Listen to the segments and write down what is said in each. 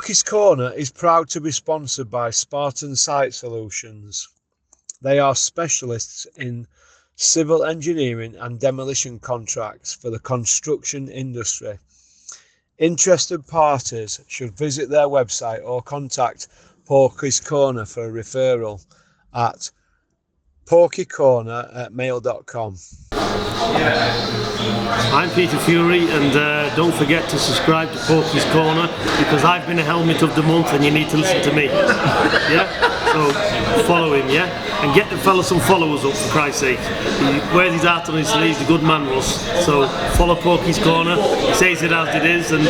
Porky's Corner is proud to be sponsored by Spartan Site Solutions. They are specialists in civil engineering and demolition contracts for the construction industry. Interested parties should visit their website or contact Porky's Corner for a referral at porkycorner@mail.com. I'm Peter Fury, and don't forget to subscribe to Porky's Corner, because I've been a helmet of the month and you need to listen to me. Yeah? So follow him, yeah? And get the fella some followers up, for Christ's sake. He wears his heart on his sleeve, he's a good man, Russ. So follow Porky's Corner, he says it as it is, and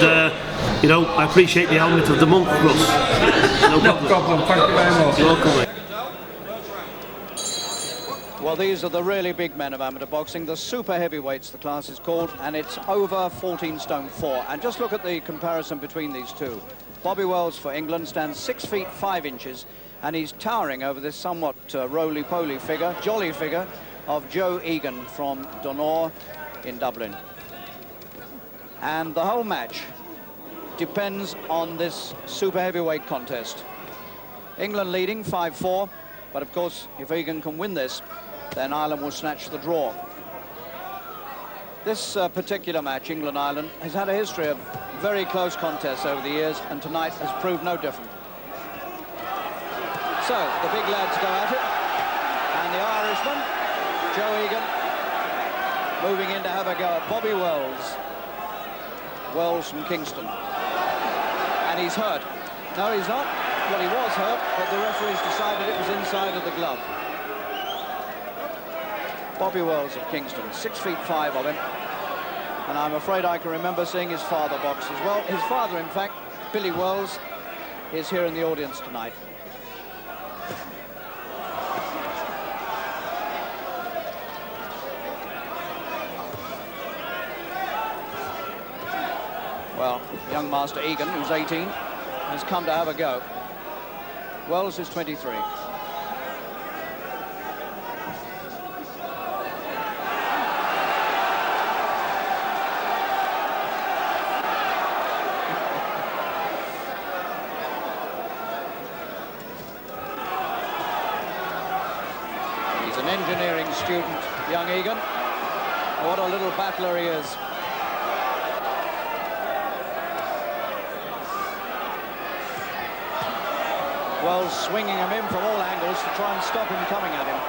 you know, I appreciate the helmet of the month, Russ. No problem. Thank you very much. You're welcome, mate. Well, these are the really big men of amateur boxing, the super heavyweights, the class is called, and it's over 14 stone 4. And just look at the comparison between these two. Bobby Wells for England stands 6 feet 5 inches, and he's towering over this somewhat roly-poly figure, jolly figure, of Joe Egan from Donore in Dublin. And the whole match depends on this super heavyweight contest. England leading 5-4, but of course, if Egan can win this, then Ireland will snatch the draw. This particular match, England-Ireland, has had a history of very close contests over the years, and tonight has proved no different. So, the big lads go at it, and the Irishman, Joe Egan, moving in to have a go at Bobby Wells. Wells from Kingston. And he's hurt. No, he's not. Well, he was hurt, but the referees decided it was inside of the glove. Bobby Wells of Kingston, 6 feet 5 of him, and I'm afraid I can remember seeing his father box as well. His father, in fact, Billy Wells, is here in the audience tonight. Well, young Master Egan, who's 18, has come to have a go. Wells is 23. Engineering student, young Egan. What a little battler he is. Wells swinging him in from all angles to try and stop him coming at him.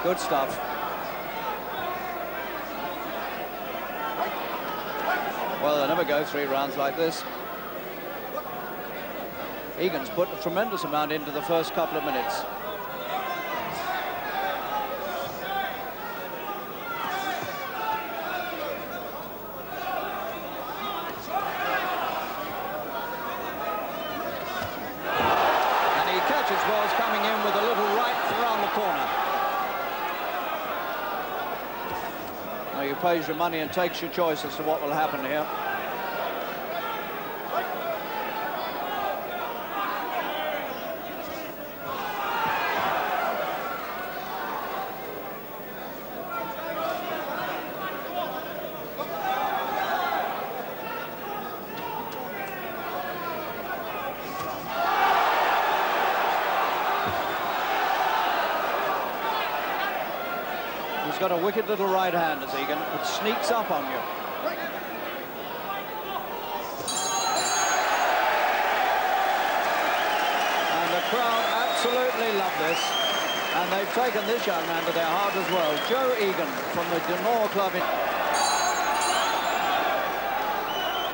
Good stuff. Well, they never go 3 rounds like this. Egan's put a tremendous amount into the first couple of minutes. Wells coming in with a little right around the corner. Now you pays your money and takes your choice as to what will happen here. He's got a wicked little right hand, as Egan. It sneaks up on you. And the crowd absolutely love this. And they've taken this young man to their heart as well. Joe Egan from the Donore Club in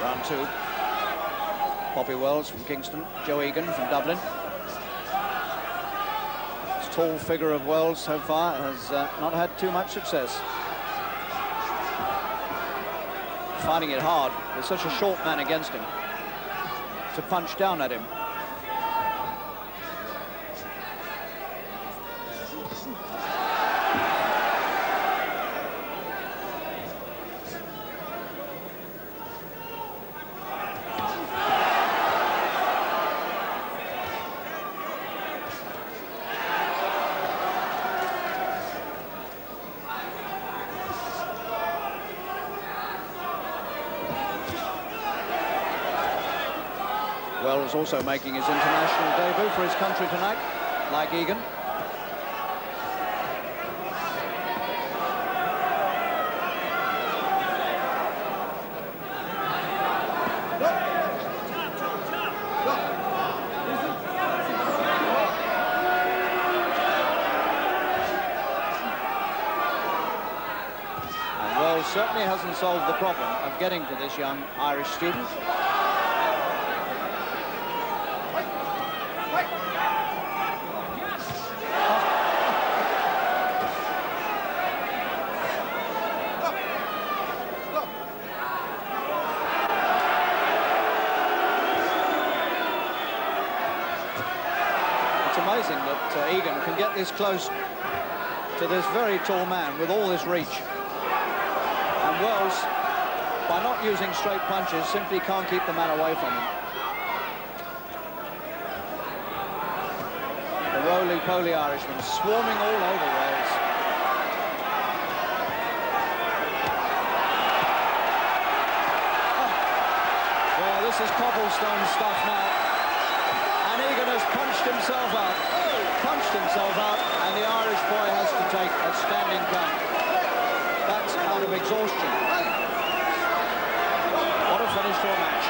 round 2. Bobby Wells from Kingston, Joe Egan from Dublin. Tall figure of Wells so far has not had too much success. Finding it hard with such a short man against him to punch down at him. Wells also making his international debut for his country tonight, like Egan. Certainly hasn't solved the problem of getting to this young Irish student. It's amazing that Egan can get this close to this very tall man with all this reach. And Wells, by not using straight punches, simply can't keep the man away from him. The roly-poly Irishman swarming all over Wells. Well, this is cobblestone stuff now. And Egan has punched himself out. And the Irish boy has to take a standing count. That's out of exhaustion. What a finish to a match.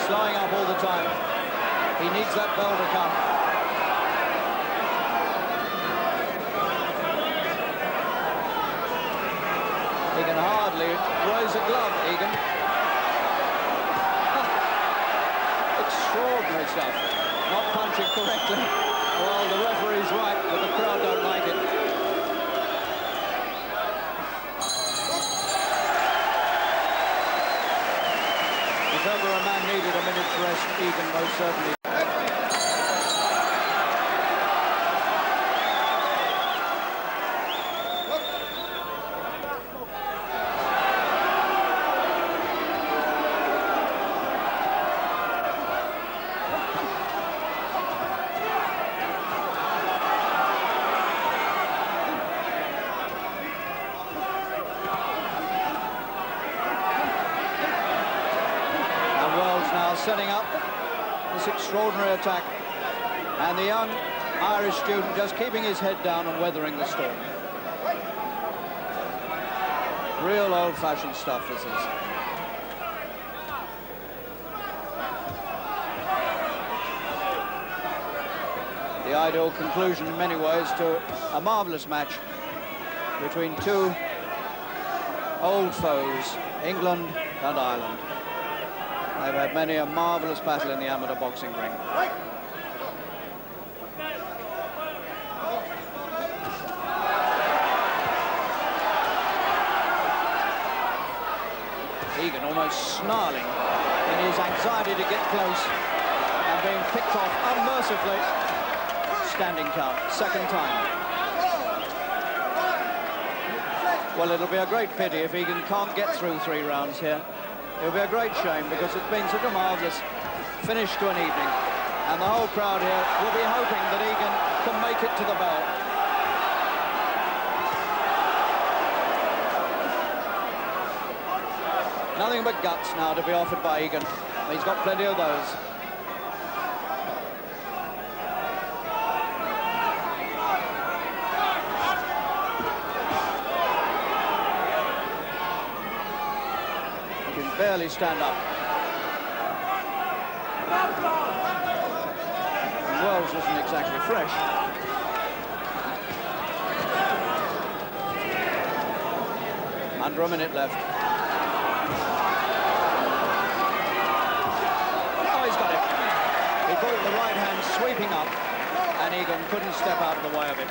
Slowing up all the time. He needs that bell to come. He can hardly raise a glove, Egan. Extraordinary stuff. Not punching correctly. Well, the referee's right, but the crowd don't like it. If ever a man needed a minute's rest, Egan most certainly. Setting up this extraordinary attack, and the young Irish student just keeping his head down and weathering the storm. Real old-fashioned stuff this is. The ideal conclusion in many ways to a marvellous match between two old foes, England and Ireland. They've had many a marvellous battle in the amateur boxing ring. Egan almost snarling in his anxiety to get close and being picked off unmercifully. Standing count, second time. Well, it'll be a great pity if Egan can't get through 3 rounds here. It'll be a great shame because it's been such a marvellous finish to an evening, and the whole crowd here will be hoping that Egan can make it to the bell. Nothing but guts now to be offered by Egan. He's got plenty of those. Barely stand up. And Wells isn't exactly fresh. Under a minute left. Oh, he's got it. He put it in the right hand, sweeping up, and Egan couldn't step out of the way of it.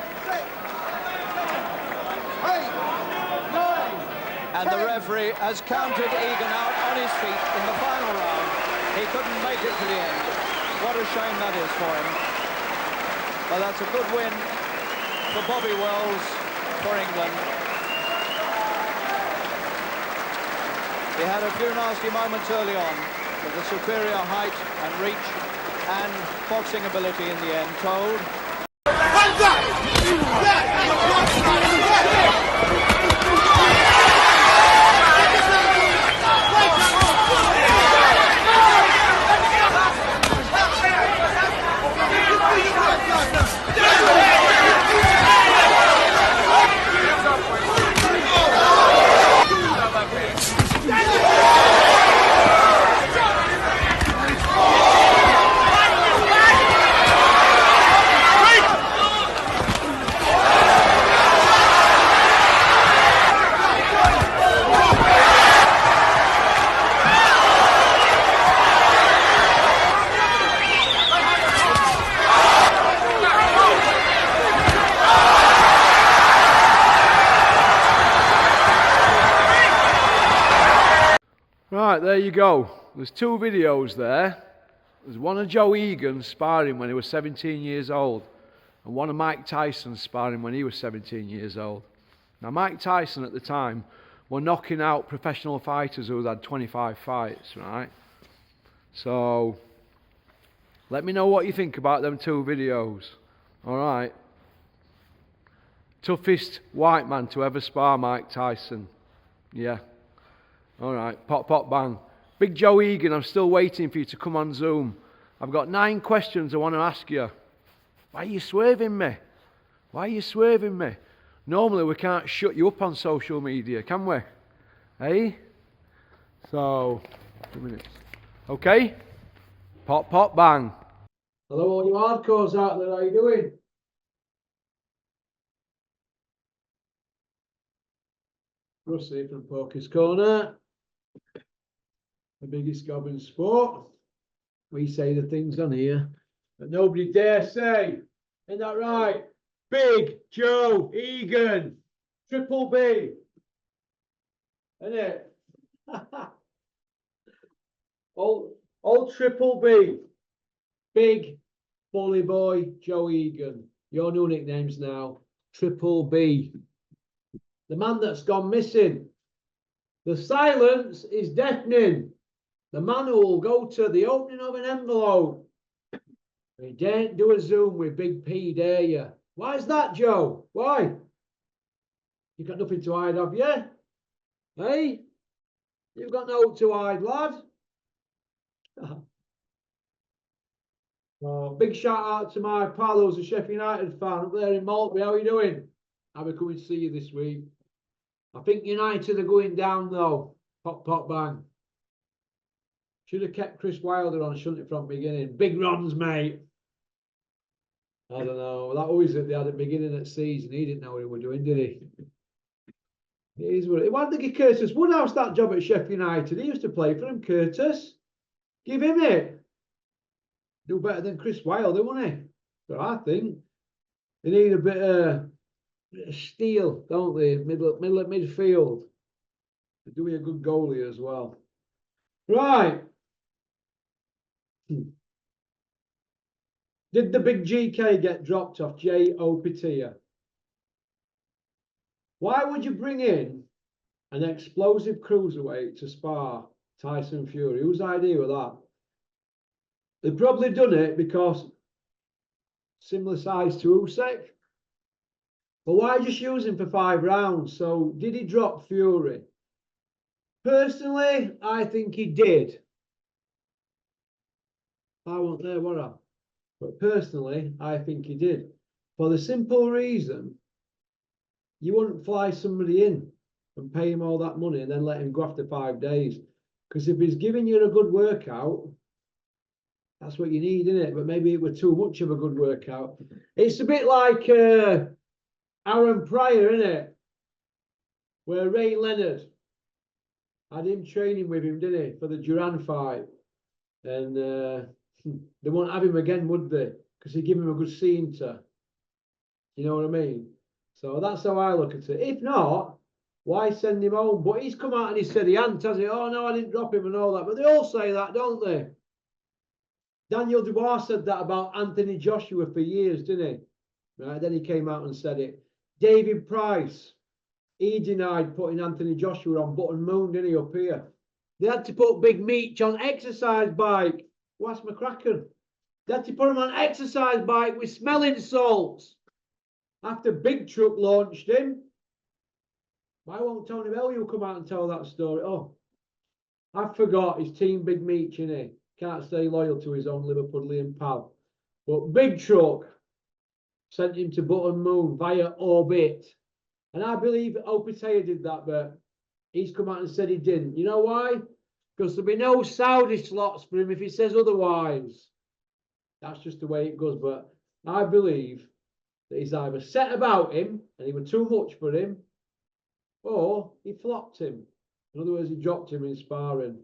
And the referee has counted Egan out on his feet in the final round. He couldn't make it to the end. What a shame that is for him. But that's a good win for Bobby Wells for England. He had a few nasty moments early on, but the superior height and reach and boxing ability in the end told. Right, there you go. There's two videos there. There's one of Joe Egan sparring when he was 17 years old, and one of Mike Tyson sparring when he was 17 years old. Now, Mike Tyson at the time were knocking out professional fighters who had 25 fights, right? So, let me know what you think about them two videos. Alright. Toughest white man to ever spar Mike Tyson. Yeah. Alright, pop, pop, bang. Big Joe Egan, I'm still waiting for you to come on Zoom. I've got 9 questions I want to ask you. Why are you swerving me? Why are you swerving me? Normally we can't shut you up on social media, can we? Hey? So, 2 minutes. Okay? Pop, pop, bang. Hello all you hardcores out there, how you doing? Russ here from Poker's Corner. The biggest gob in sport. We say the things on here that nobody dare say. Isn't that right? Big Joe Egan. Triple B. Isn't it? old Triple B. Big bully boy Joe Egan. Your new nicknames now. Triple B. The man that's gone missing. The silence is deafening. The man who will go to the opening of an envelope. He daren't do a Zoom with Big P, dare you? Why is that, Joe? Why? You got nothing to hide, have you? Hey? You've got no to hide, lad. Oh, big shout out to my pal who's a Sheffield United fan up there in Maltby. How are you doing? I'll be coming to see you this week. I think United are going down though. Pop, pop, bang. Should have kept Chris Wilder on, shouldn't it, from the beginning? Big runs, mate. I don't know. That always at the beginning of the season. He didn't know what he was doing, did he? It is what it. Why did they give Curtis Woodhouse that job at Sheffield United? He used to play for him, Curtis. Give him it. Do better than Chris Wilder, wouldn't he? So I think they need a bit of steel, don't they? Middle of midfield. They're doing a good goalie as well. Right. Did the big GK get dropped off J.O. Patia? Why would you bring in an explosive cruiserweight to spar Tyson Fury? Whose idea was that? They've probably done it because similar size to Usyk. But why just use him for 5 rounds? So did he drop Fury? Personally, I think he did. I wasn't there, were I? But personally, I think he did. For the simple reason, you wouldn't fly somebody in and pay him all that money and then let him go after 5 days. Because if he's giving you a good workout, that's what you need, isn't it? But maybe it was too much of a good workout. It's a bit like Aaron Pryor, isn't it? Where Ray Leonard had him training with him, didn't he, for the Duran fight? And they won't have him again, would they? Because he gave him a good scene to. You know what I mean? So that's how I look at it. If not, Why send him home? But he's come out and he said he hadn't, has he? Oh, no, I didn't drop him and all that. But they all say that, don't they? Daniel Dubois said that about Anthony Joshua for years, didn't he? Right, then he came out and said it. David Price, he denied putting Anthony Joshua on Button Moon, didn't he, up here? They had to put Big Meech on exercise bike. What's McCracken? They had to put him on exercise bike with smelling salts after Big Truck launched him. Why won't Tony Bellew come out and tell that story? Oh, I forgot his team Big Meech, innit? Can't stay loyal to his own Liverpudlian pal. But Big Truck sent him to Button Moon via Orbit. And I believe Opitea did that, but he's come out and said he didn't. You know why? Because there'll be no Saudi slots for him if he says otherwise. That's just the way it goes. But I believe that he's either set about him and he was too much for him, or he flopped him. In other words, he dropped him in sparring.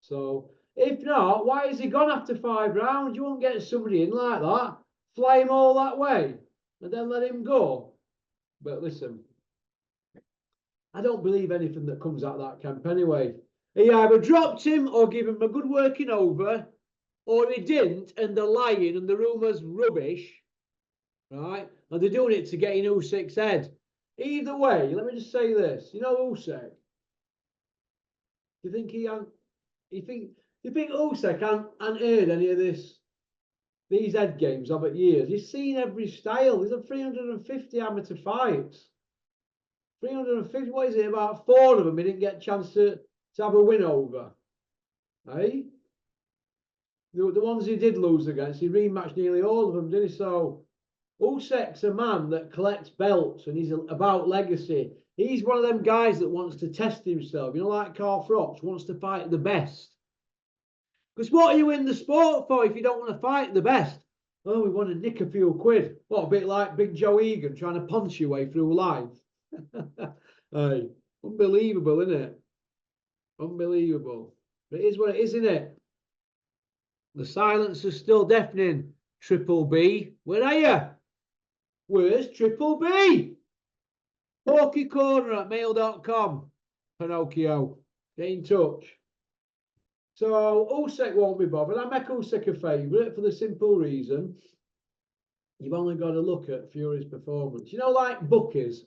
So, if not, why has he gone after 5 rounds? You won't get somebody in like that. Fly him all that way and then let him go. But listen, I don't believe anything that comes out of that camp anyway. He either dropped him or gave him a good working over, or he didn't, and they're lying and the rumour's rubbish, right? And they're doing it to get in Usyk's head. Either way, let me just say this. You know Usyk? Do you think you think Usyk hasn't heard any of these head games of it years? He's seen every style. There's a 350 amateur fights. 350, what is it? About 4 of them he didn't get a chance to have a win over. Eh? The ones he did lose against, he rematched nearly all of them, didn't he? So Usyk's a man that collects belts and he's about legacy. He's one of them guys that wants to test himself. You know, like Carl Froch wants to fight the best. Because what are you in the sport for if you don't want to fight the best? Oh, we want to nick a few quid. What, a bit like Big Joe Egan trying to punch your way through life? Hey, unbelievable, isn't it? Unbelievable. But it is what it is, isn't it? The silence is still deafening. Triple B, where are you? Where's Triple B? PorkyCorner@mail.com. Pinocchio, get in touch. So Usyk won't be bothered. I make Usyk a favourite for the simple reason you've only got to look at Fury's performance. You know, like bookies.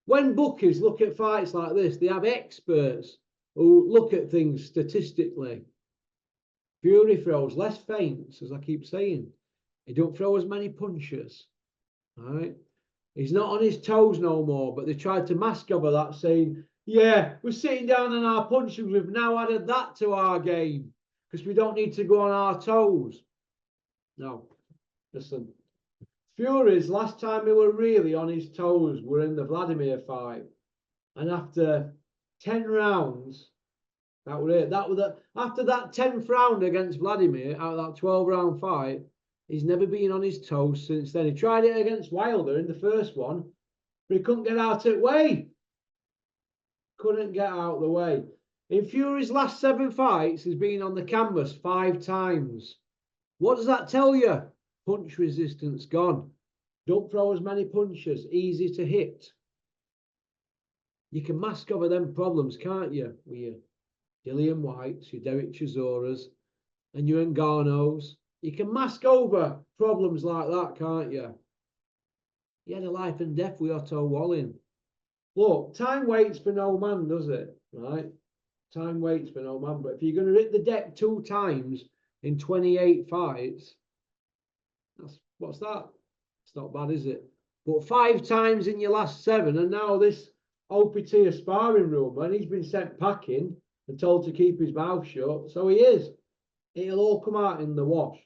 When bookies look at fights like this, they have experts who look at things statistically. Fury throws less feints, as I keep saying. He don't throw as many punches. All right? He's not on his toes no more, but they tried to mask over that, saying, yeah, we're sitting down on our punches. We've now added that to our game because we don't need to go on our toes. No, listen. Fury's last time he were really on his toes were in the Vladimir fight. And after 10 rounds, that was it. After that 10th round against Vladimir, out of that 12-round fight, he's never been on his toes since then. He tried it against Wilder in the first one, but he couldn't get out of the way. Couldn't get out of the way. In Fury's last 7 fights, he's been on the canvas 5 times. What does that tell you? Punch resistance gone. Don't throw as many punches. Easy to hit. You can mask over them problems, can't you? With your Dillian Whites, your Derek Chisoras, and your Ngannou's. You can mask over problems like that, can't you? He had a life and death with Otto Walling. Look, time waits for no man, does it? Right? Time waits for no man. But if you're going to hit the deck 2 times in 28 fights, what's that? It's not bad, is it? But 5 times in your last 7, and now this Opitea sparring room, and he's been sent packing and told to keep his mouth shut. So he is. It'll all come out in the wash.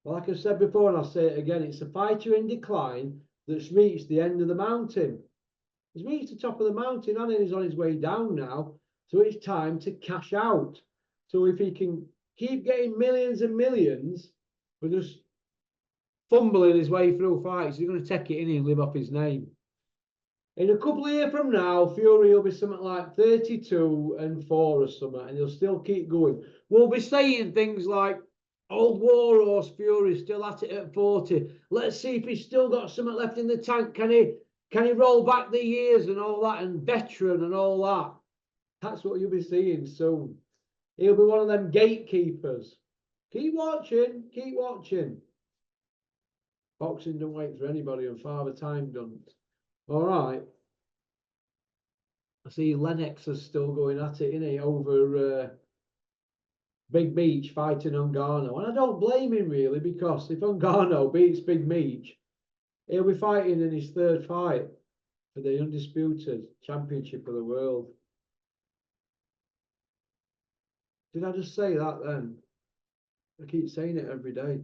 But like I said before, and I'll say it again, it's a fighter in decline that's reached the end of the mountain. He's reached the top of the mountain and he's on his way down now. So it's time to cash out. So if he can keep getting millions and millions for just fumbling his way through fights, he's going to take it in and live off his name. In a couple of years from now, Fury will be something like 32-4 or something, and he'll still keep going. We'll be saying things like, old warhorse Fury still at it at 40. Let's see if he's still got something left in the tank. Can he Can he roll back the years and all that, and veteran and all that? That's what you'll be seeing soon. He'll be one of them gatekeepers. Keep watching, keep watching. Boxing don't wait for anybody, and Father Time don't. All right. I see Lennox is still going at it, isn't he, over Big Meech fighting Ongano. And I don't blame him, really, because if Ongano beats Big Meech, he'll be fighting in his third fight for the undisputed championship of the world. Did I just say that then? I keep saying it every day.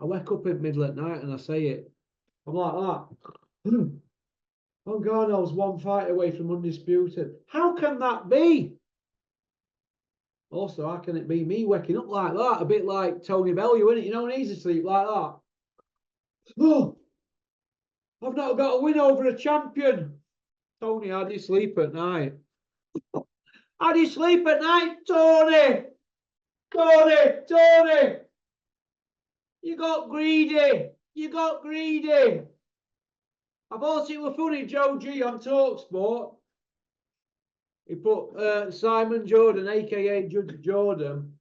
I wake up in middle at night and I say it. I'm like that. Ongano's one fight away from undisputed. How can that be? Also, how can it be me waking up like that? A bit like Tony Bellew, isn't it? You know, when he's asleep like that. Oh, I've not got a win over a champion. Tony, how do you sleep at night? How do you sleep at night, Tony? Tony! You got greedy. You got greedy. I thought it was funny, Joe G on TalkSport. He put Simon Jordan, aka Judge Jordan,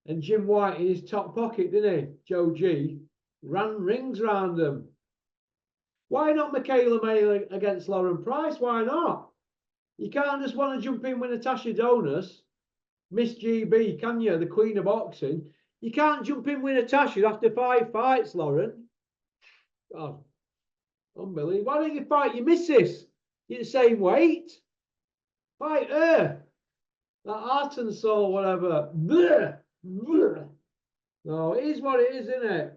and Jim White in his top pocket, didn't he? Joe G ran rings round them. Why not Michaela May against Lauren Price? Why not? You can't just want to jump in with Natasha Donas, Miss GB, can you? The Queen of Boxing. You can't jump in with Natasha after 5 fights, Lauren. God, unbelievable. Why don't you fight your missus? You're the same weight. Fight her. That Arkansas or whatever. Blech, blech. No, it is what it is, isn't it?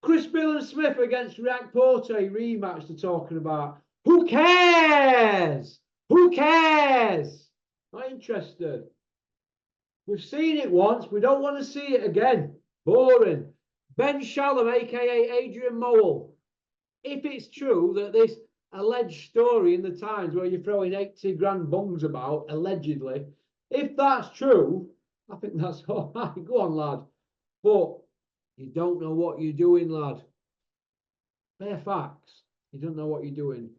Chris Billen Smith against Riak Porte rematch they're talking about. Who cares? Who cares? Not interested. We've seen it once. We don't want to see it again. Boring. Ben Shalom, aka Adrian Mole. If it's true that this alleged story in the Times where you're throwing 80 grand bungs about, allegedly, if that's true, I think that's all right. Go on, lad. But you don't know what you're doing, lad. Bare facts. You don't know what you're doing.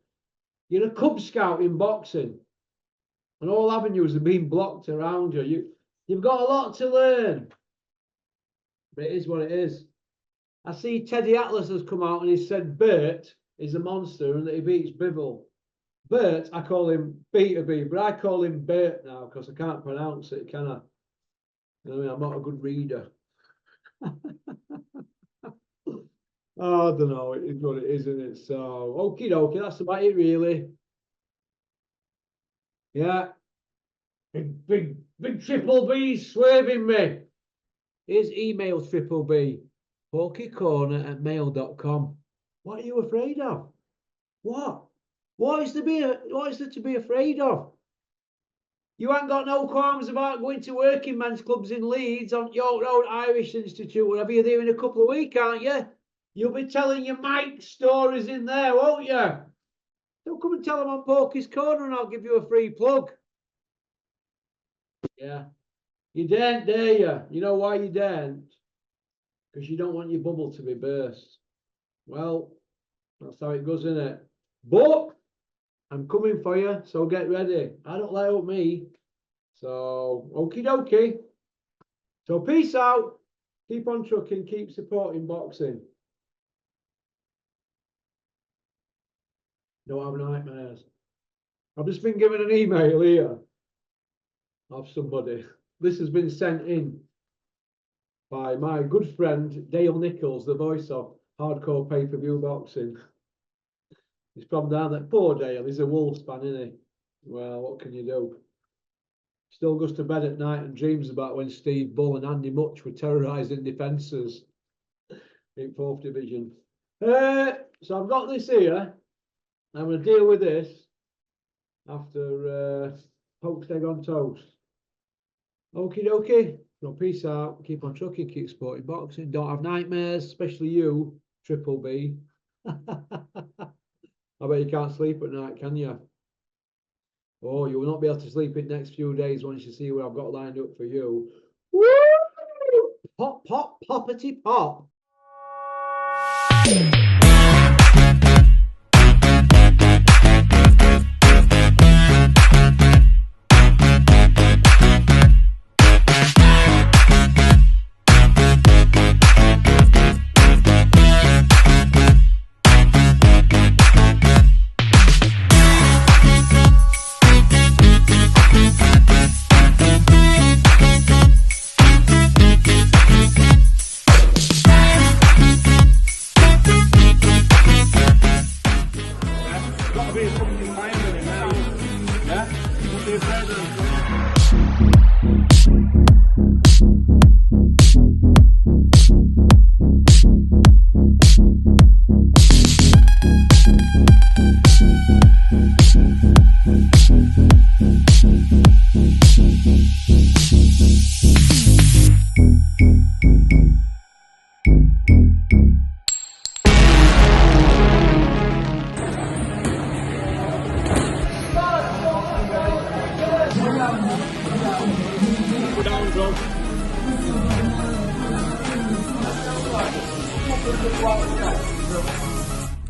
You're a Cub Scout in boxing. And all avenues have been blocked around you. You've got a lot to learn. But it is what it is. I see Teddy Atlas has come out and he said Bert is a monster and that he beats Bivol. Bert, I call him B2B, but I call him Bert now because I can't pronounce it, can I? You know what I mean? I'm not a good reader. Oh, I don't know. It is what it is, isn't it? So, okie dokie, that's about it, really. Yeah. Big Triple B swerving me. Here's email Triple B. PorkyCorner@mail.com. What are you afraid of? What? What is there to be afraid of? You ain't got no qualms about going to working men's clubs in Leeds on York Road Irish Institute, whatever you're doing in a couple of weeks, aren't you? You'll be telling your Mike stories in there, won't you? Don't come and tell them on Porky's Corner and I'll give you a free plug. Yeah. You daren't, dare you? You know why you daren't? Because you don't want your bubble to be burst. Well, that's how it goes, isn't it? But I'm coming for you, so get ready. I don't let out me. So, okie dokie. So, peace out. Keep on trucking, keep supporting boxing. Don't have nightmares. I've just been given an email here of somebody. This has been sent in by my good friend Dale Nichols, the voice of Hardcore Pay-Per-View Boxing. He's from down there. Poor Dale, he's a Wolves fan, isn't he? Well, what can you do? Still goes to bed at night and dreams about when Steve Bull and Andy Much were terrorising defences in 4th Division. So I've got this here. I'm going to deal with this after poached egg on toast. Okie dokie. So peace out. Keep on trucking. Keep supporting boxing. Don't have nightmares, especially you, Triple B. I bet you can't sleep at night, can you? Oh, you will not be able to sleep in the next few days once you see what I've got lined up for you. Woo! Pop, pop, poppity pop.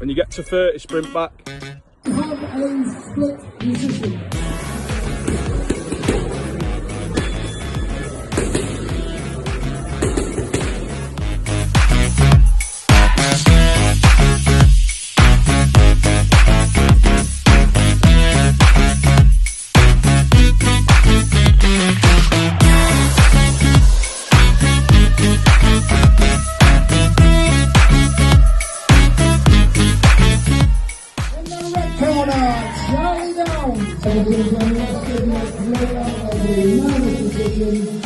When you get to 30, sprint back. Have a split position. Charlie Downs, 17 player of the position.